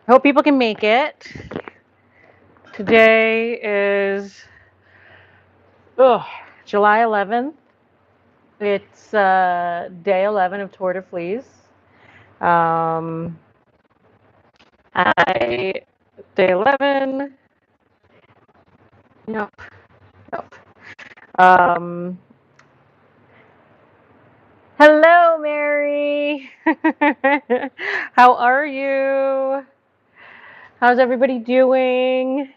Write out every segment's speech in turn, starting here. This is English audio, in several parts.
I hope people can make it. Today is oh, July 11th. It's day 11 of Tour de Fleece. Um, I day 11. Nope, nope. Um, Hello, Mary. How are you? How's everybody doing?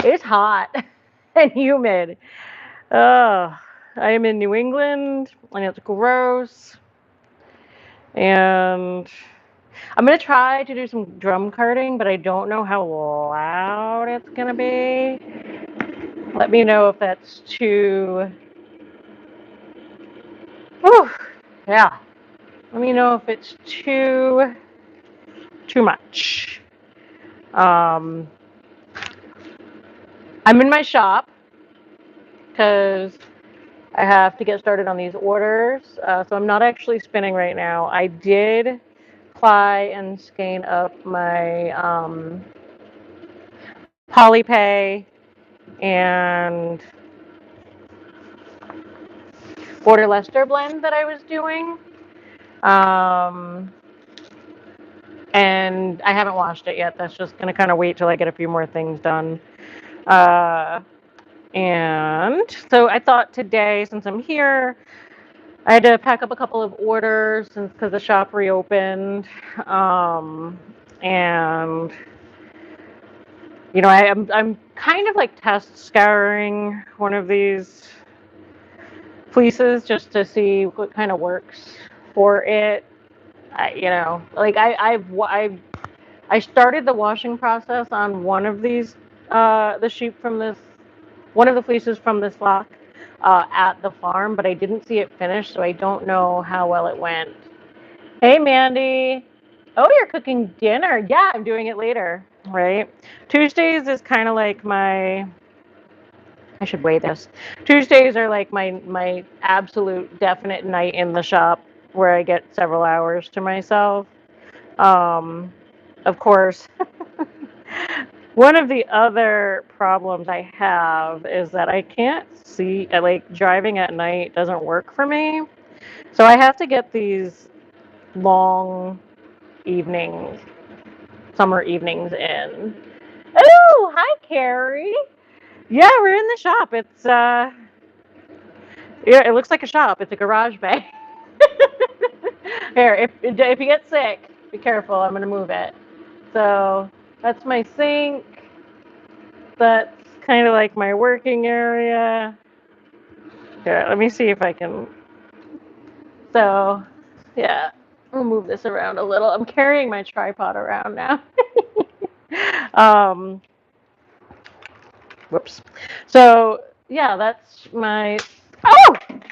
It's hot and humid. Oh, I am in New England and it's gross. And I'm gonna try to do some drum carting, but I don't know how loud it's gonna be. Let me know if that's too. Whew, yeah. Let me know if it's too much. Um, I'm in my shop because I have to get started on these orders. So I'm not actually spinning right now. I did ply and skein up my Polypay and Border Leicester blend that I was doing. Um, and I haven't washed it yet. That's just going to kind of wait till I get a few more things done. Uh, and so I thought today, since I'm here, I had to pack up a couple of orders since because the shop reopened. And I'm kind of like test scouring one of these fleeces just to see what kind of works for it. I started the washing process on one of these, the sheep from this, one of the fleeces from this flock at the farm, but I didn't see it finished, so I don't know how well it went. Hey, Mandy. Oh, you're cooking dinner. Yeah, I'm doing it later, right? Tuesdays is kind of like I should weigh this. Tuesdays are like my absolute definite night in the shop where I get several hours to myself. Um, of course, one of the other problems I have is that I can't see, like driving at night doesn't work for me. So I have to get these long evenings, summer evenings in. Oh, hi, Carrie. Yeah, we're in the shop. Yeah, it looks like a shop. It's a garage bay. Here, if you get sick, be careful. I'm gonna move it. So that's my sink. That's kind of like my working area. Here, let me see if I can. So, yeah, we'll move this around a little. I'm carrying my tripod around now. um, Whoops. So yeah, that's my. Oh! I'm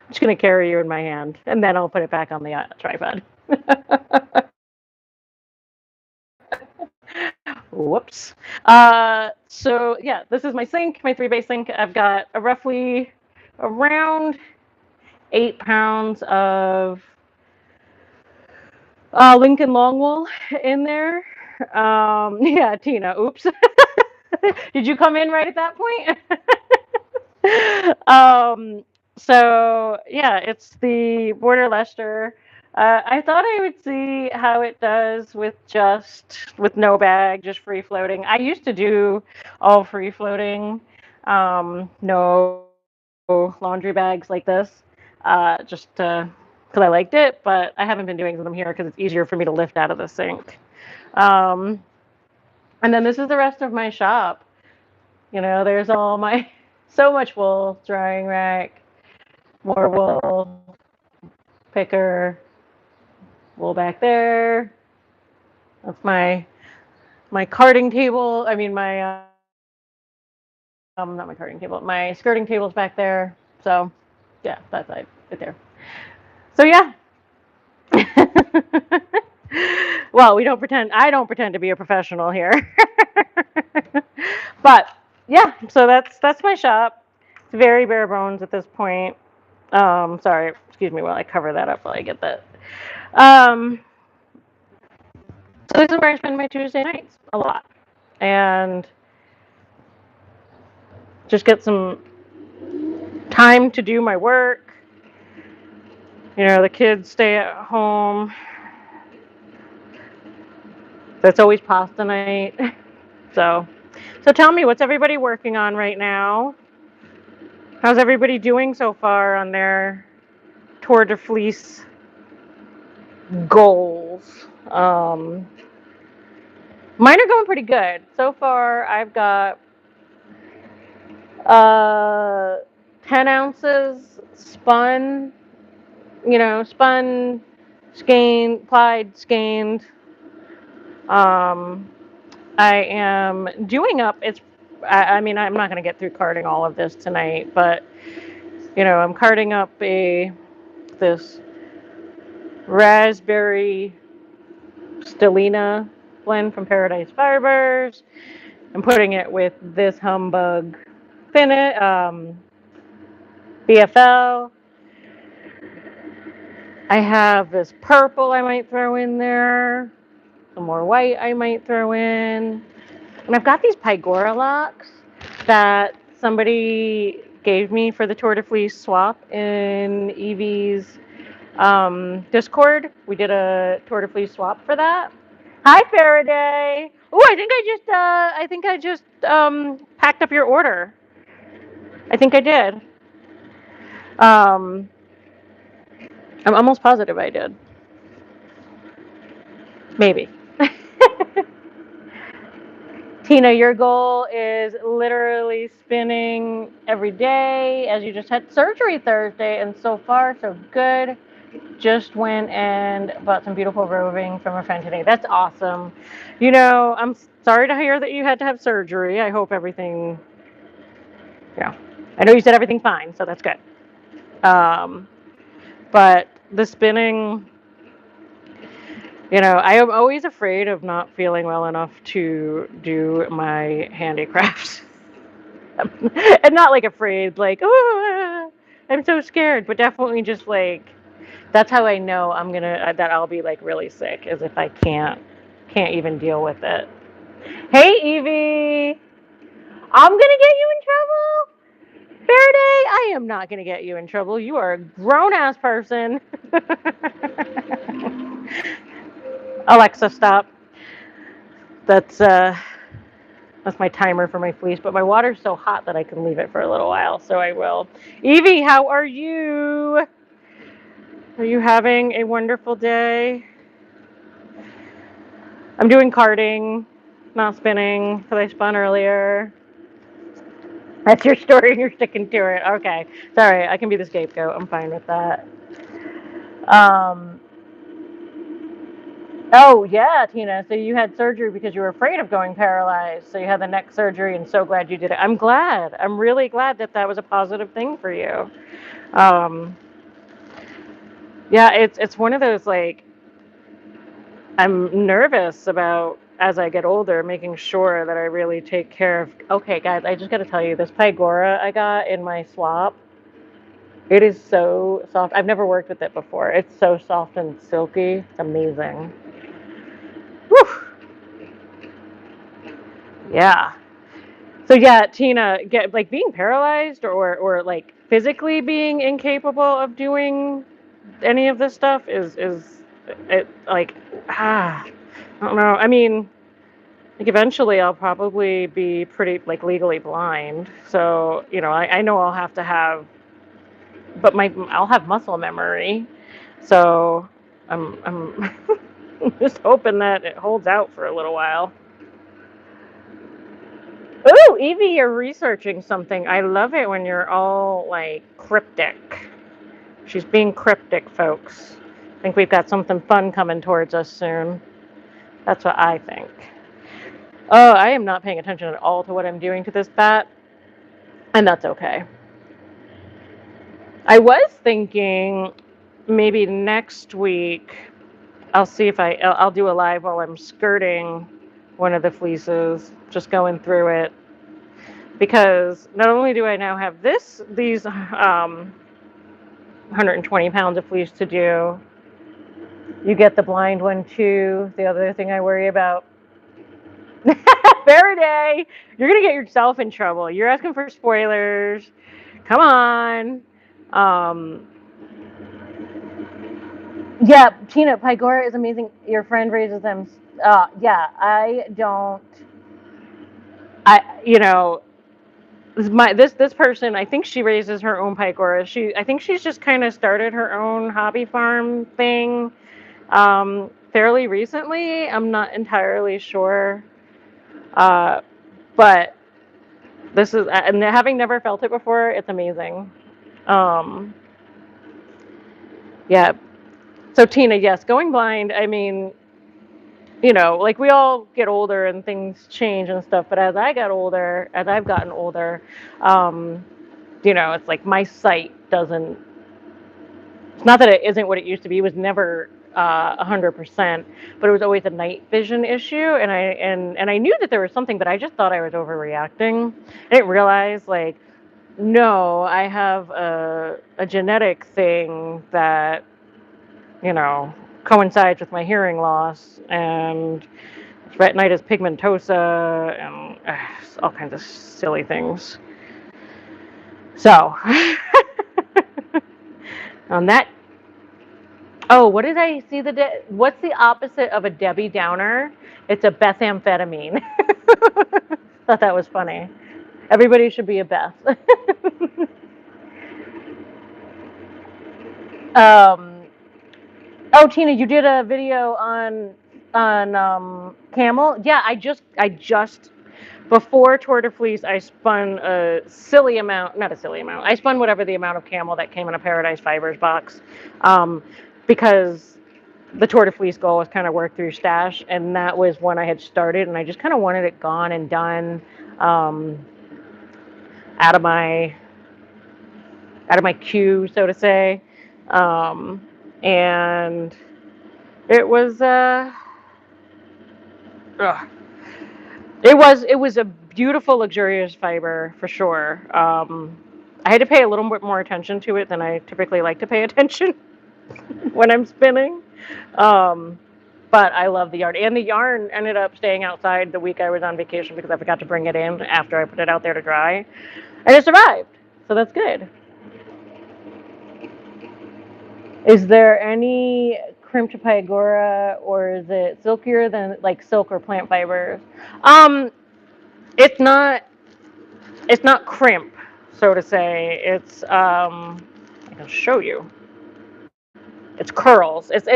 just gonna carry you in my hand, and then I'll put it back on the tripod. Whoops. So yeah, this is my sink, my 3-bay sink. I've got a roughly around 8 pounds of Lincoln Longwool in there. Yeah, Tina. Oops. Did you come in right at that point? um, so yeah, it's the Border Leicester. I thought I would see how it does with no bag, just free floating. I used to do all free floating, no laundry bags like this, just because I liked it, but I haven't been doing them here because it's easier for me to lift out of the sink. Um, and then this is the rest of my shop. There's all my so much wool, drying rack, more wool, picker, wool back there. That's my carding table. I mean not my carding table. My skirting table's back there. So yeah, that's it there. So yeah. Well, we don't pretend. I don't pretend to be a professional here. But yeah, so that's my shop. It's very bare bones at this point. Sorry, excuse me while I cover that up while I get that. Um, so this is where I spend my Tuesday nights a lot, and just get some time to do my work. You know, the kids stay at home. So it's always pasta night. So, so tell me, what's everybody working on right now? How's everybody doing so far on their Tour de Fleece goals? Mine are going pretty good. So far, I've got uh, 10 ounces spun, spun, skeined, plied, skeined. Um, I am doing up, I mean, I'm not going to get through carding all of this tonight, but, I'm carding up this raspberry Stellina blend from Paradise Fibers. I'm putting it with this humbug BFL. I have this purple I might throw in there. Some more white I might throw in. And I've got these Pygora locks that somebody gave me for the Tour de Fleece swap in Evie's Discord. We did a Tour de Fleece swap for that. Hi, Faraday. Oh, I think I just packed up your order. I think I did. Um, I'm almost positive I did. Maybe. Tina, your goal is literally spinning every day, as you just had surgery Thursday, and so far so good. Just went and bought some beautiful roving from a friend today. That's awesome. I'm sorry to hear that you had to have surgery. I hope everything, I know you said everything's fine, so that's good. But the spinning, I am always afraid of not feeling well enough to do my handicrafts. And not like afraid, like, oh, I'm so scared, but definitely just like, that's how I know that I'll be like really sick, is if I can't even deal with it. Hey, Evie, I'm gonna get you in trouble. Faraday, I am not gonna get you in trouble. You are a grown ass person. Alexa, stop. That's my timer for my fleece, but my water's so hot that I can leave it for a little while, so I will. Evie, how are you? Are you having a wonderful day? I'm doing carding, not spinning, because I spun earlier. That's your story and you're sticking to it. Okay. Sorry, I can be the scapegoat. I'm fine with that. Oh, yeah, Tina. So you had surgery because you were afraid of going paralyzed. So you had the neck surgery, and so glad you did it. I'm glad. I'm really glad that was a positive thing for you. Yeah, it's one of those, like, I'm nervous about, as I get older, making sure that I really take care of. Okay, guys, I just got to tell you, this Pygora I got in my swap, it is so soft. I've never worked with it before. It's so soft and silky. It's amazing. Whew. Yeah. So yeah, Tina, being paralyzed or like physically being incapable of doing any of this stuff is it like I don't know. I mean, like eventually I'll probably be pretty like legally blind. So, I know I'll have to have, but I'll have muscle memory. So I'm just hoping that it holds out for a little while. Ooh, Evie, you're researching something. I love it when you're all like cryptic. She's being cryptic, folks. I think we've got something fun coming towards us soon. That's what I think. Oh, I am not paying attention at all to what I'm doing to this bat, and that's okay. I was thinking maybe next week I'll see if I'll do a live while I'm skirting one of the fleeces, just going through it, because not only do I now have these 120 pounds of fleece to do. You get the blind one too. The other thing I worry about. Faraday, you're gonna get yourself in trouble. You're asking for spoilers. Come on. Um, yeah, Tina, Pygora is amazing. Your friend raises them. Yeah, I don't. You know, this person, I think she raises her own Pygora. I think she's just kind of started her own hobby farm thing fairly recently. I'm not entirely sure, but this is, and having never felt it before, it's amazing. Um, yeah. So Tina, yes, going blind. I mean, like we all get older and things change and stuff. But as I've gotten older, um, it's like my sight doesn't. It's not that it isn't what it used to be. It was never 100%, but it was always a night vision issue. And I knew that there was something, but I just thought I was overreacting. I didn't realize like, no, I have a genetic thing that coincides with my hearing loss and retinitis pigmentosa and all kinds of silly things. So, on that. Oh, what did I see? What's the opposite of a Debbie Downer? It's a Bethamphetamine. Thought that was funny. Everybody should be a Beth. um, oh, Tina, you did a video on camel. Yeah, I just before Tour de Fleece, I spun a silly amount, not a silly amount. I spun whatever the amount of camel that came in a Paradise Fibers box, because the Tour de Fleece goal was kind of work through stash, and that was when I had started, and I just kind of wanted it gone and done, um, out of my queue, so to say, and it was ugh. It was a beautiful, luxurious fiber for sure. I had to pay a little bit more attention to it than I typically like to pay attention when I'm spinning. Um, but I love the yarn. And the yarn ended up staying outside the week I was on vacation because I forgot to bring it in after I put it out there to dry. And it survived. So that's good. Is there any crimped pygora, or is it silkier than like silk or plant fibers? Um, it's not crimp, so to say. I can show you. It's curls. It's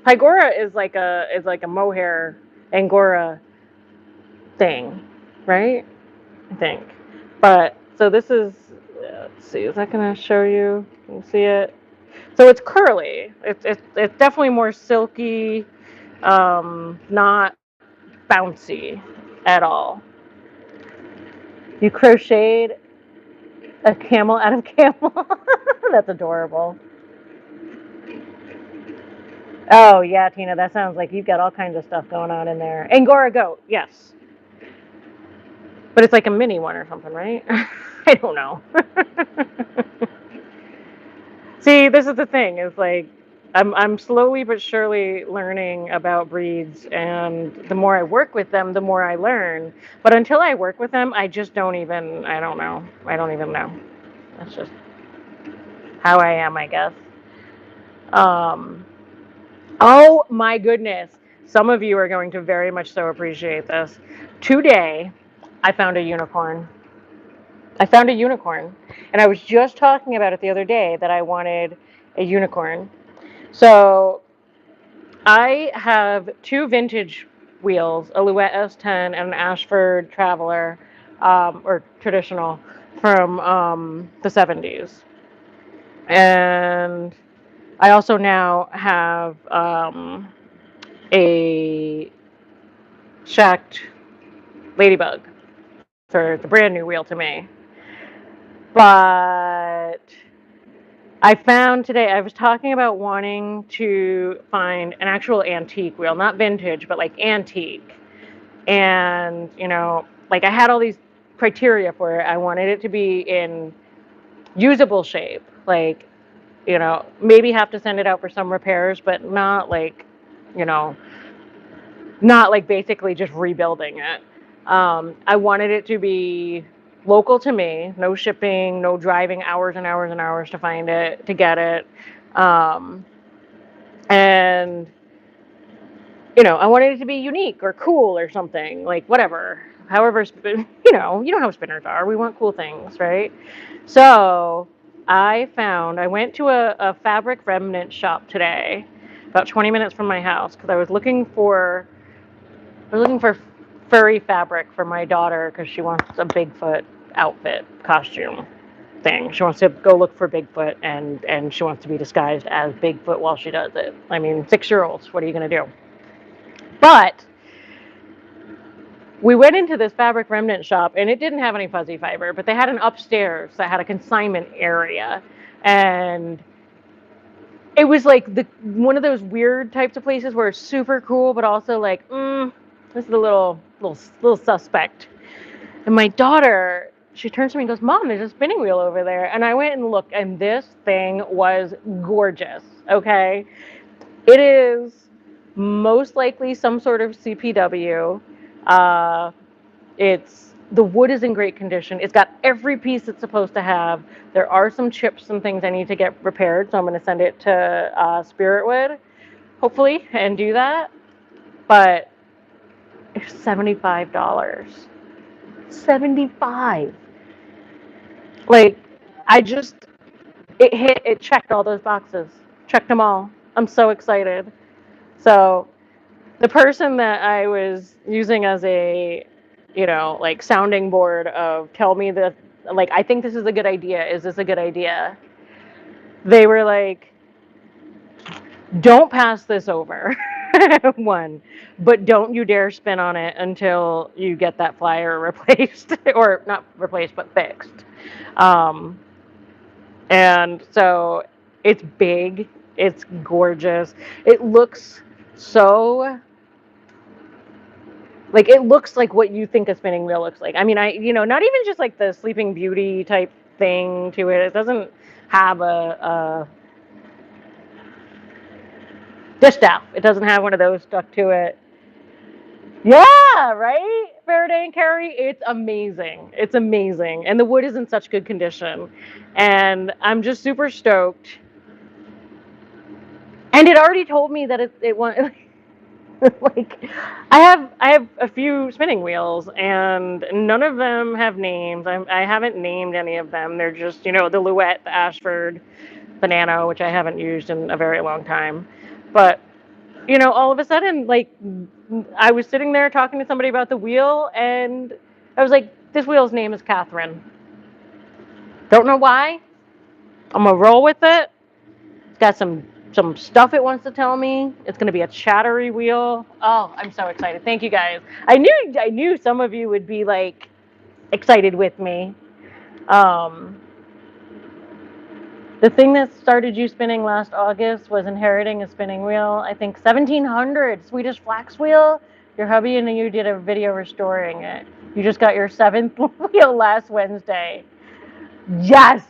pygora is like a mohair angora thing, right? I think. But so this is, let's see, is that gonna show you? Can you see it? So it's curly. It's definitely more silky, not bouncy at all. You crocheted a camel out of camel. That's adorable. Oh yeah, Tina, that sounds like you've got all kinds of stuff going on in there. Angora goat, yes, but it's like a mini one or something, right? I don't know. See, this is the thing. Is like I'm slowly but surely learning about breeds, and the more I work with them, the more I learn. But until I work with them, I just don't even. I don't know. I don't even know. That's just how I am, I guess. Um, oh my goodness. Some of you are going to very much so appreciate this. Today, I found a unicorn. I found a unicorn. And I was just talking about it the other day that I wanted a unicorn. So I have two vintage wheels, a Louette S10 and an Ashford Traveler, or traditional, from the 70s. And I also now have a shacked ladybug for the brand new wheel to me. But I found today, I was talking about wanting to find an actual antique wheel, not vintage, but like antique. And, like I had all these criteria for it. I wanted it to be in usable shape. Like You know, maybe have to send it out for some repairs, but not like, you know, not like basically just rebuilding it. I wanted it to be local to me, no shipping, no driving hours and hours and hours to find it, to get it. And you know, I wanted it to be unique or cool or something, like whatever. However, you know how spinners are. We want cool things, right? So I went to a fabric remnant shop today, about 20 minutes from my house, because I was looking for furry fabric for my daughter because she wants a Bigfoot outfit costume thing. She wants to go look for Bigfoot and she wants to be disguised as Bigfoot while she does it. I mean, 6-year-olds, what are you going to do? But we went into this fabric remnant shop and it didn't have any fuzzy fiber, but they had an upstairs that had a consignment area. And it was like one of those weird types of places where it's super cool, but also like, this is a little suspect. And my daughter, she turns to me and goes, "Mom, there's a spinning wheel over there." And I went and looked, and this thing was gorgeous. Okay. It is most likely some sort of CPW. The wood is in great condition. It's got every piece it's supposed to have. There are some chips and things I need to get repaired, so I'm going to send it to Spiritwood, hopefully, and do that. But it's $75. 75. Like, it checked all those boxes. Checked them all. I'm so excited. So the person that I was using as a, like sounding board of tell me that, like, I think this is a good idea. Is this a good idea? They were like, don't pass this over. One, but don't you dare spin on it until you get that flyer replaced, or not replaced, but fixed. And so it's big, it's gorgeous. It looks so like it looks like what you think a spinning wheel looks like. I mean, not even just like the Sleeping Beauty type thing to it. It doesn't have a distaff. It doesn't have one of those stuck to it. Yeah, right? Faraday and Carey, it's amazing. It's amazing. And the wood is in such good condition. And I'm just super stoked. And it already told me that it won. Like I have a few spinning wheels and none of them have names. I haven't named any of them. They're just, the Louette, the Ashford, the Nano, which I haven't used in a very long time. But, all of a sudden, like, I was sitting there talking to somebody about the wheel and I was like, this wheel's name is Catherine. Don't know why. I'm gonna roll with it. It's got some stuff it wants to tell me. It's going to be a chattery wheel. Oh, I'm so excited. Thank you guys. I knew some of you would be like excited with me. The thing that started you spinning last August was inheriting a spinning wheel. I think 1700 Swedish flax wheel. Your hubby and you did a video restoring it. You just got your 7th wheel last Wednesday. Yes.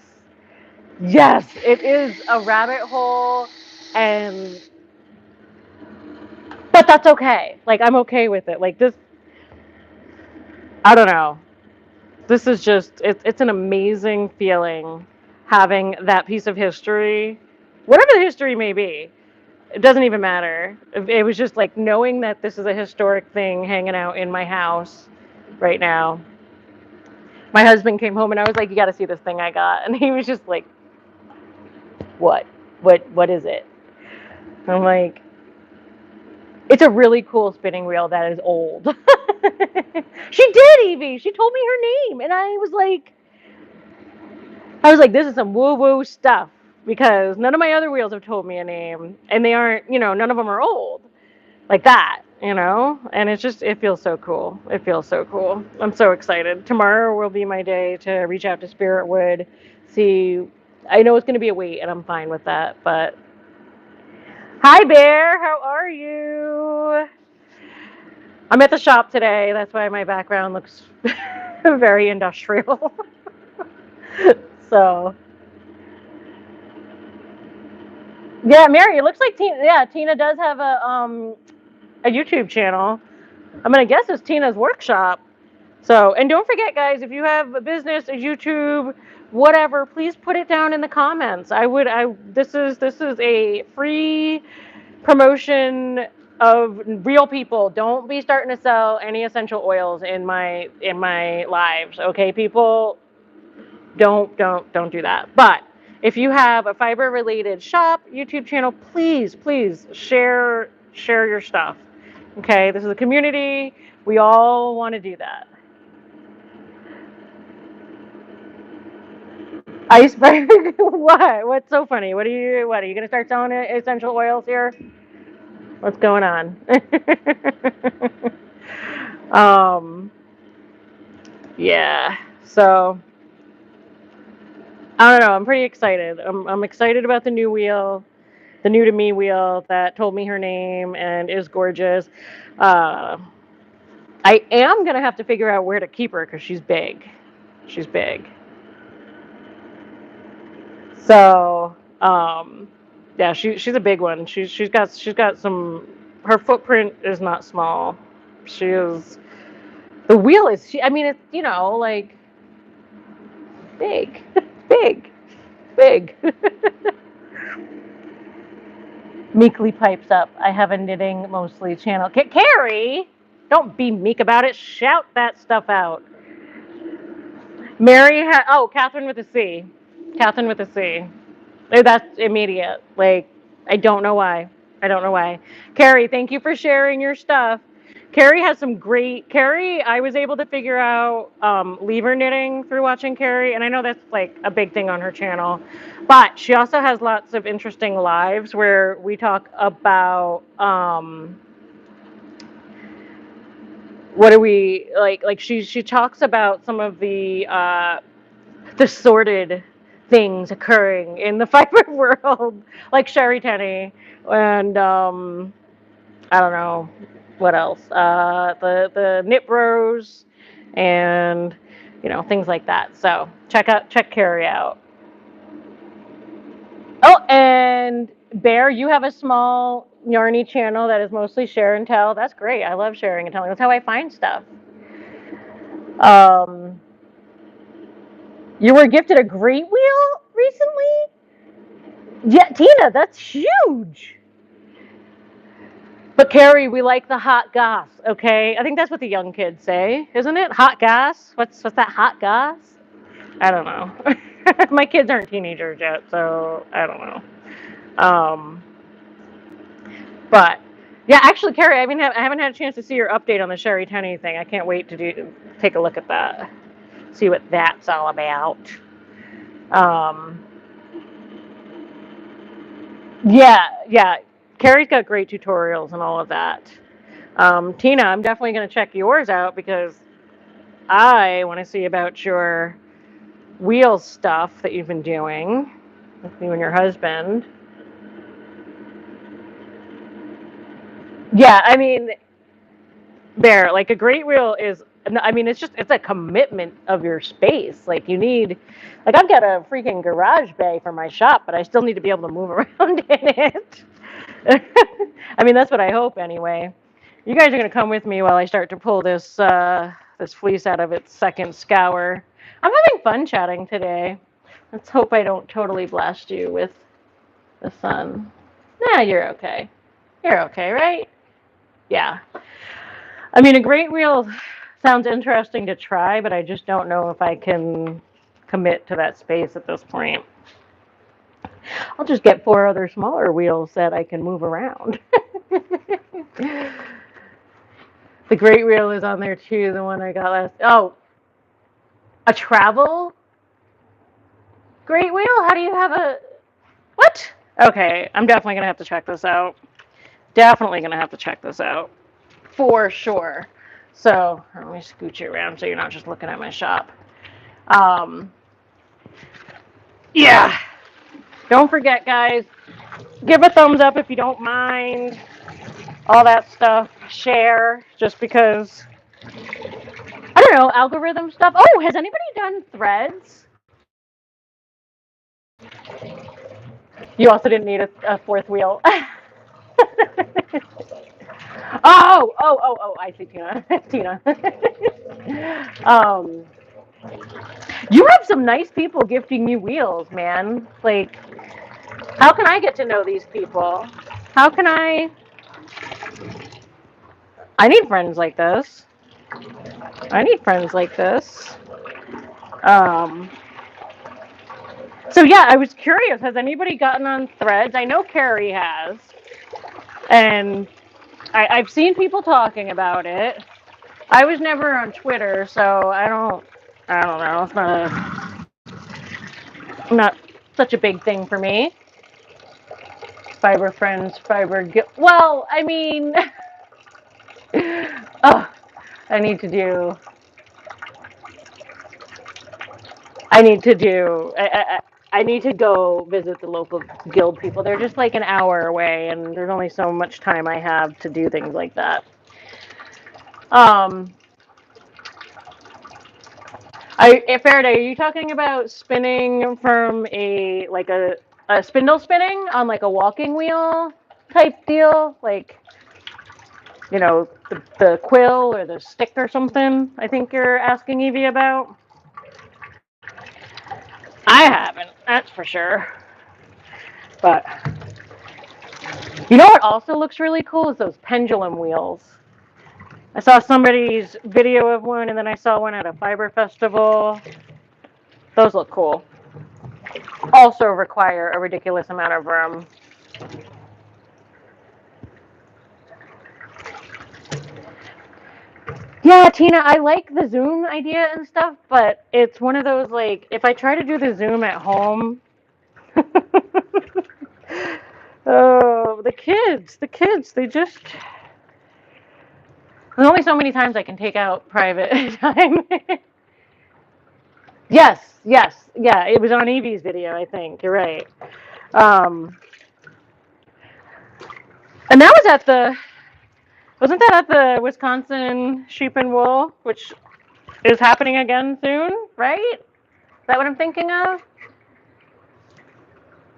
Yes, it is a rabbit hole. But that's okay. Like, I'm okay with it. Like, this, I don't know. This is just, it's an amazing feeling having that piece of history, whatever the history may be. It doesn't even matter. It was just like knowing that this is a historic thing hanging out in my house right now. My husband came home and I was like, you got to see this thing I got. And he was just like, what? What is it? And I'm like, it's a really cool spinning wheel that is old. She did, Evie. She told me her name. And I was like, this is some woo-woo stuff. Because none of my other wheels have told me a name. And they aren't, none of them are old. Like that, And it feels so cool. It feels so cool. I'm so excited. Tomorrow will be my day to reach out to Spiritwood. See, I know it's going to be a wait, and I'm fine with that. But hi, Bear. How are you? I'm at the shop today. That's why my background looks very industrial. So, Yeah, Mary, it looks like Tina does have a YouTube channel. I'm gonna guess it's Tina's Workshop. So, and don't forget, guys, if you have a business, a YouTube, whatever, please put it down in the comments. This is a free promotion of real people. Don't be starting to sell any essential oils in my lives, okay, people? Don't do that. But if you have a fiber related shop, YouTube channel, please share your stuff. Okay, this is a community. We all want to do that. Iceberg? What? What's so funny? What are you gonna start selling essential oils here? What's going on? um yeah. So I don't know, I'm pretty excited. I'm excited about the new wheel, the new to me wheel that told me her name and is gorgeous. Uh I am gonna have to figure out where to keep her because she's big. She's big. So, yeah, she's a big one. She's got some. Her footprint is not small. She is. The wheel is. I mean, it's like big, big, big. Meekly pipes up. I have a knitting mostly channel. Carrie, don't be meek about it. Shout that stuff out. Catherine with a C. Catherine with a C. That's immediate. Like, I don't know why. I don't know why. Carrie, thank you for sharing your stuff. Carrie has some great. Carrie, I was able to figure out lever knitting through watching Carrie, and I know that's like a big thing on her channel. But she also has lots of interesting lives where we talk about what do we like she talks about some of the sordid things occurring in the fiber world, like Sherry Tenney, and I don't know what else. The Knit Bros, and things like that. So check Carrie out. Oh, and Bear, you have a small yarny channel that is mostly share and tell. That's great. I love sharing and telling. That's how I find stuff. Um, you were gifted a great wheel recently? Yeah, Tina, that's huge. But Carrie, we like the hot gas, okay? I think that's what the young kids say, isn't it? Hot gas? What's that hot gas? I don't know. My kids aren't teenagers yet, so I don't know. Um, but yeah, actually, Carrie, I haven't had a chance to see your update on the Sherry Tenney thing. I can't wait to take a look at that, see what that's all about. Um, yeah. Carrie's got great tutorials and all of that. Tina, I'm definitely going to check yours out because I want to see about your wheel stuff that you've been doing with you and your husband. Yeah, I mean, like a great wheel is, I mean, it's a commitment of your space. Like I've got a freaking garage bay for my shop, but I still need to be able to move around in it. I mean, that's what I hope anyway. You guys are going to come with me while I start to pull this fleece out of its second scour. I'm having fun chatting today. Let's hope I don't totally blast you with the sun. Nah, you're okay. You're okay, right? Yeah. I mean, a great wheel sounds interesting to try, but I just don't know if I can commit to that space at this point. I'll just get 4 other smaller wheels that I can move around. The great wheel is on there too, the one I got last. Oh, a travel great wheel? How do you have a. What? Okay, I'm definitely going to have to check this out. Definitely going to have to check this out. For sure. So, let me scooch you around so you're not just looking at my shop. Yeah. Don't forget, guys, give a thumbs up if you don't mind. All that stuff. Share, just because, I don't know, algorithm stuff. Oh, has anybody done threads? You also didn't need a fourth wheel. Oh, I see, Tina. Tina. um, you have some nice people gifting you wheels, man. Like, how can I get to know these people? How can I need friends like this. I need friends like this. Um, so yeah, I was curious. Has anybody gotten on Threads? I know Carrie has, and I've seen people talking about it. I was never on Twitter, so I don't know. It's not such a big thing for me. Fiber friends, well, I mean, oh, I need to do. I need to do. I need to go visit the local guild people. They're just like an hour away, and there's only so much time I have to do things like that. Um, Faraday, are you talking about spinning from a spindle spinning on like a walking wheel type deal? Like, the quill or the stick or something? I think you're asking Evie about. I haven't, that's for sure. But you know what also looks really cool is those pendulum wheels. I saw somebody's video of one, and then I saw one at a fiber festival. Those look cool. Also require a ridiculous amount of room. Yeah, Tina, I like the Zoom idea and stuff, but it's one of those like if I try to do the Zoom at home, oh, the kids, they just there's only so many times I can take out private time. Yes, yeah, it was on Evie's video, I think. You're right. Um, and that was wasn't that at the Wisconsin Sheep and Wool, which is happening again soon, right? Is that what I'm thinking of?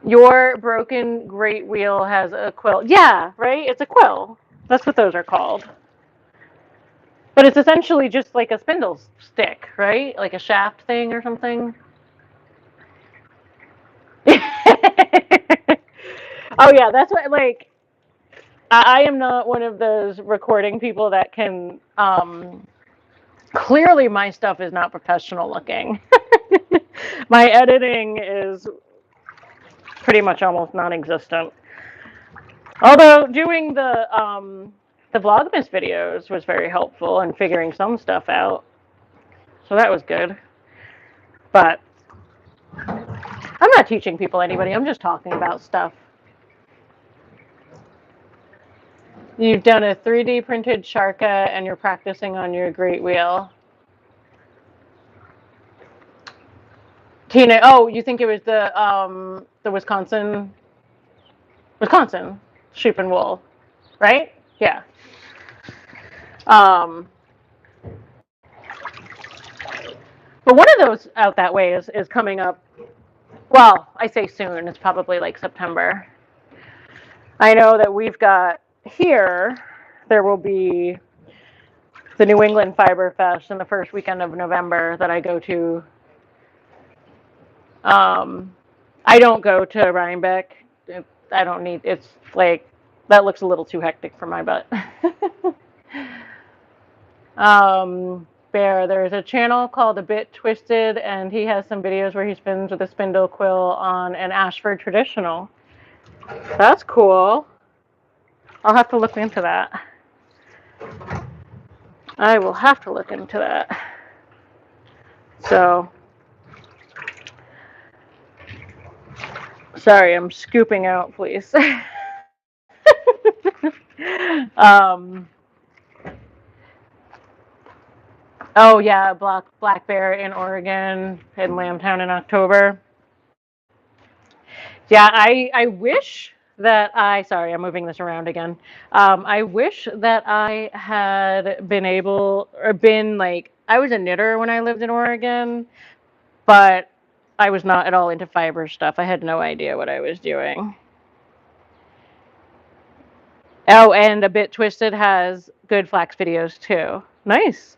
Your broken great wheel has a quill. Yeah, right? It's a quill. That's what those are called. But it's essentially just like a spindle stick, right? Like a shaft thing or something. Oh yeah, that's what like I am not one of those recording people that can clearly my stuff is not professional looking. My editing is pretty much almost non-existent. Although doing the Vlogmas videos was very helpful in figuring some stuff out. So that was good. But I'm not teaching people anybody. I'm just talking about stuff. You've done a 3D printed Sharka and you're practicing on your great wheel. Tina, oh, you think it was the Wisconsin sheep and wool, right? Yeah. Um, but one of those out that way is coming up. Well, I say soon. It's probably like September. I know that we've got here. There will be the New England Fiber Fest in the first weekend of November that I go to. I don't go to Rhinebeck. I don't need. It's like that looks a little too hectic for my butt. Bear, there's a channel called A Bit Twisted, and he has some videos where he spins with a spindle quill on an Ashford traditional. That's cool. I'll have to look into that. I will have to look into that. So, sorry, I'm scooping out, please. um, oh yeah, Black Bear in Oregon, in Lambtown in October. Yeah, I wish that sorry, I'm moving this around again. I wish that I had been able, or been like, I was a knitter when I lived in Oregon, but I was not at all into fiber stuff. I had no idea what I was doing. Oh, and A Bit Twisted has good flax videos too. Nice.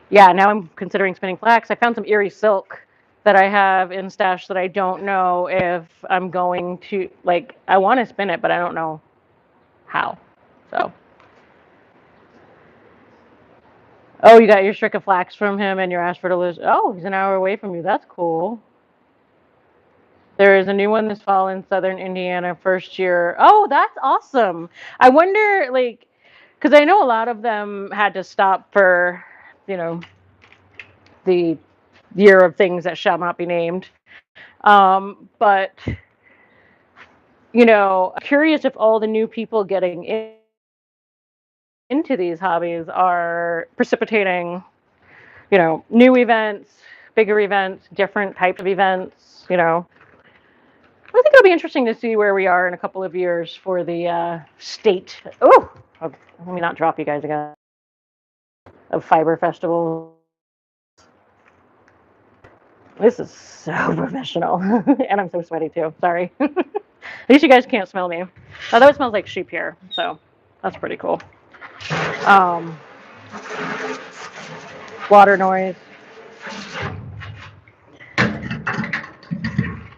Yeah, now I'm considering spinning flax. I found some Erie silk that I have in stash that I don't know if I'm going to like. I want to spin it, but I don't know how. So, oh, you got your strick of flax from him, and you're asked for to lose. Oh, he's an hour away from you. That's cool. There is a new one this fall in Southern Indiana, first year. Oh, that's awesome. I wonder, like, because I know a lot of them had to stop for, you know, the year of things that shall not be named. But curious if all the new people getting into these hobbies are precipitating, new events, bigger events, different types of events. I think it'll be interesting to see where we are in a couple of years for the state. Oh, let me not drop you guys again. Of fiber festivals. This is so professional, and I'm so sweaty too. Sorry. At least you guys can't smell me. Although it smells like sheep here, so that's pretty cool. Um, Water noise.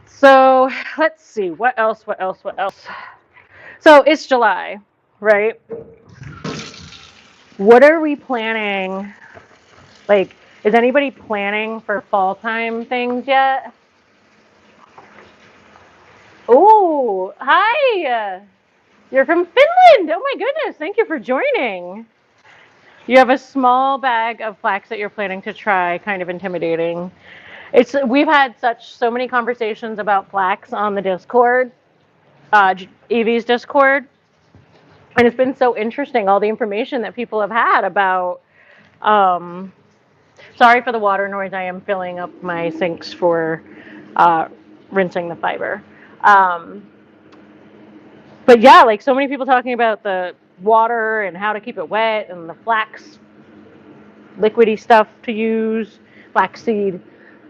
So let's see. What else? What else? What else? So it's July, right? What are we planning? Like, is anybody planning for fall time things yet? Oh, hi. You're from Finland. Oh my goodness. Thank you for joining. You have a small bag of flax that you're planning to try, kind of intimidating. We've had so many conversations about flax on the Discord, Evie's Discord, and it's been so interesting all the information that people have had about. Sorry for the water noise. I am filling up my sinks for uh, rinsing the fiber. Um, but yeah, like so many people talking about the water and how to keep it wet and the flax liquidy stuff to use, flaxseed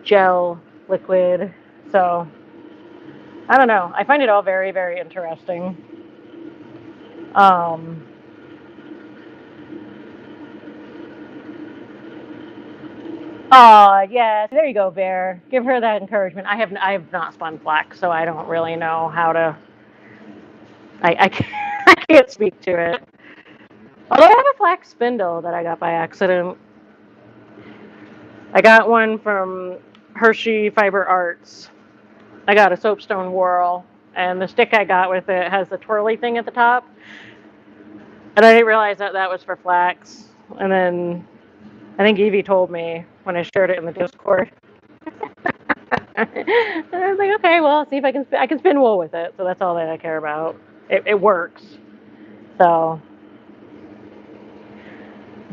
gel liquid. So I don't know. I find it all very, very interesting. Um, yes, there you go, Bear. Give her that encouragement. I have not spun flax, so I don't really know how to. I can't, I can't speak to it. Although I have a flax spindle that I got by accident. I got one from Hershey Fiber Arts. I got a soapstone whorl, and the stick I got with it has the twirly thing at the top. And I didn't realize that that was for flax. And then I think Evie told me when I shared it in the Discord. I was like, okay, well, see if I can spin wool with it. So that's all that I care about. It works. So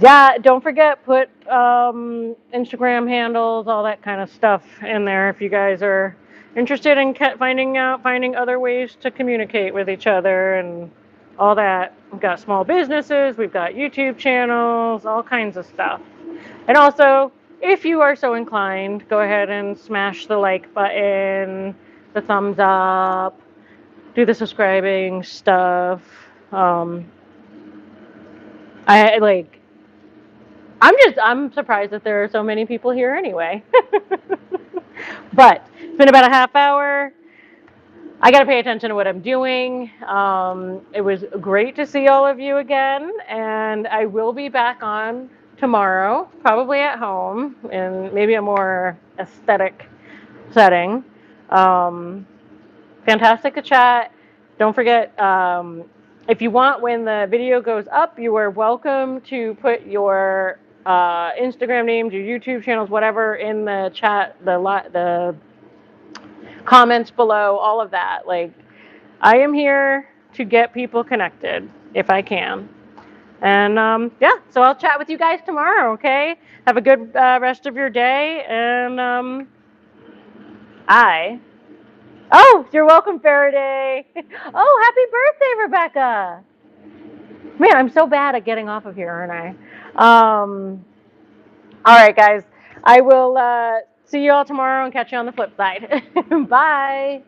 yeah, don't forget put Instagram handles, all that kind of stuff in there if you guys are interested in finding other ways to communicate with each other and all that. We've got small businesses, we've got YouTube channels, all kinds of stuff. And also, if you are so inclined, go ahead and smash the like button, the thumbs up, do the subscribing stuff. I like I'm surprised that there are so many people here anyway. But it's been about a half hour. I got to pay attention to what I'm doing. It was great to see all of you again, and I will be back on tomorrow, probably at home in maybe a more aesthetic setting. Um, Fantastic to chat. Don't forget, if you want, when the video goes up, you are welcome to put your Instagram names, your YouTube channels, whatever, in the chat, the comments below, all of that. Like, I am here to get people connected if I can. And yeah, so I'll chat with you guys tomorrow, okay? Have a good rest of your day. And I. Oh, you're welcome, Faraday. Oh, happy birthday, Rebecca. Man, I'm so bad at getting off of here, aren't I? All right, guys. I will see you all tomorrow and catch you on the flip side. Bye.